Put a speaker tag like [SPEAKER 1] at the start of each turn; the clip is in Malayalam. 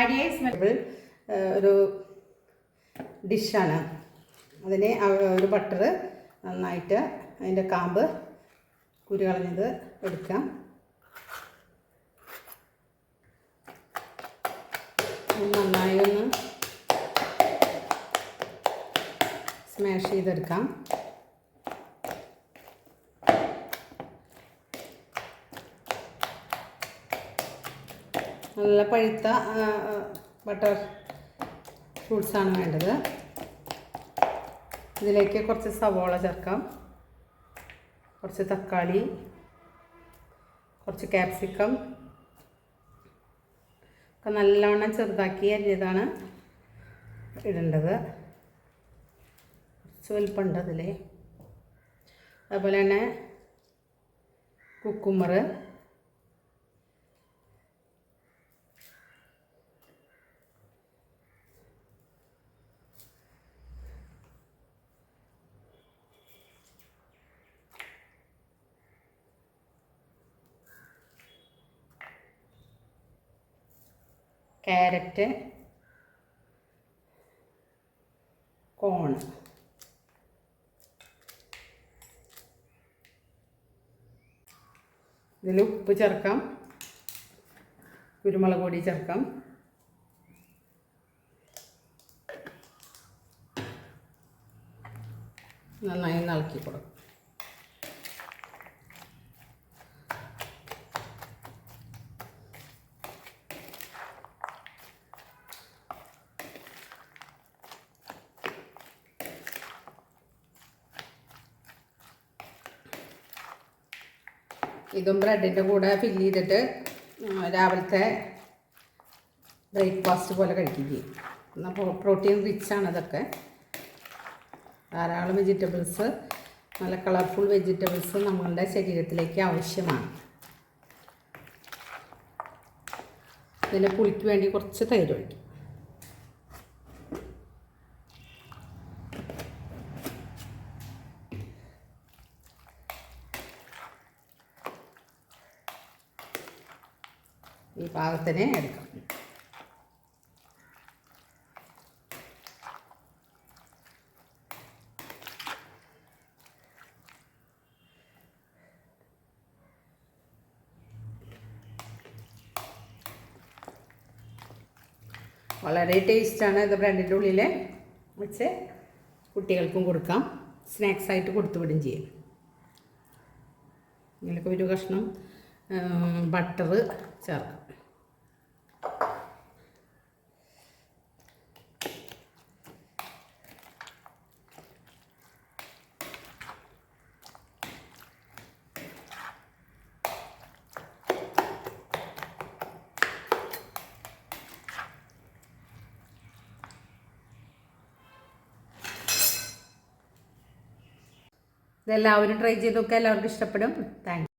[SPEAKER 1] ഐഡിയ സ്മെൽ ഒരു ഡിഷാണ്. അതിന് ഒരു ബട്ടർ നന്നായിട്ട് അതിൻ്റെ കാമ്പ് കുരു കളഞ്ഞത് എടുക്കാം. നന്നായി ഒന്ന് സ്മാഷ് ചെയ്തെടുക്കാം. നല്ല പഴുത്ത ബട്ടർ ഫ്രൂട്ട്സാണ് വേണ്ടത്. ഇതിലേക്ക് കുറച്ച് സവോള ചേർക്കാം, കുറച്ച് തക്കാളി, കുറച്ച് ക്യാപ്സിക്കം ഒക്കെ നല്ലവണ്ണം ചെറുതാക്കി അരിഞ്ഞതാണ് ഇടേണ്ടത്. കുറച്ച് വലുപ്പമുണ്ട് അതിൽ. അതുപോലെ തന്നെ കുക്കുമ്പർ, ക്യാരറ്റ്, കോൺ, ഇതിൽ ഉപ്പ് ചേർക്കാം, കുരുമുളക് പൊടി ചേർക്കാം, നന്നായി ഇളക്കി കൊടുക്കും. ഇതും ബ്രെഡിൻ്റെ കൂടെ ഫില്ല് ചെയ്തിട്ട് രാവിലത്തെ ബ്രേക്ക്ഫാസ്റ്റ് പോലെ കഴിക്കുകയും. എന്നാൽ പ്രോട്ടീൻ റിച്ചാണ് ഇതൊക്കെ. ധാരാളം വെജിറ്റബിൾസ്, നല്ല കളർഫുൾ വെജിറ്റബിൾസ് നമ്മളുടെ ശരീരത്തിലേക്ക് ആവശ്യമാണ്. ഇതിൻ്റെ പുളിക്ക് വേണ്ടി കുറച്ച് തൈര് ഒഴിക്കും. ഈ പാകത്തിന് എടുക്കാം. വളരെ ടേസ്റ്റാണ് ഇത്. ബ്രെഡിൻ്റെ ഉള്ളിൽ വെച്ച് കുട്ടികൾക്കും കൊടുക്കാം, സ്നാക്സായിട്ട് കൊടുത്തു വിടും ചെയ്യും. ഇതിലൊക്കെ ഒരു കഷ്ണം ബട്ടർ ചേർക്കാം. ഇതെല്ലാവരും ട്രൈ ചെയ്ത് നോക്കുക. എല്ലാവർക്കും ഇഷ്ടപ്പെടും. Thank you.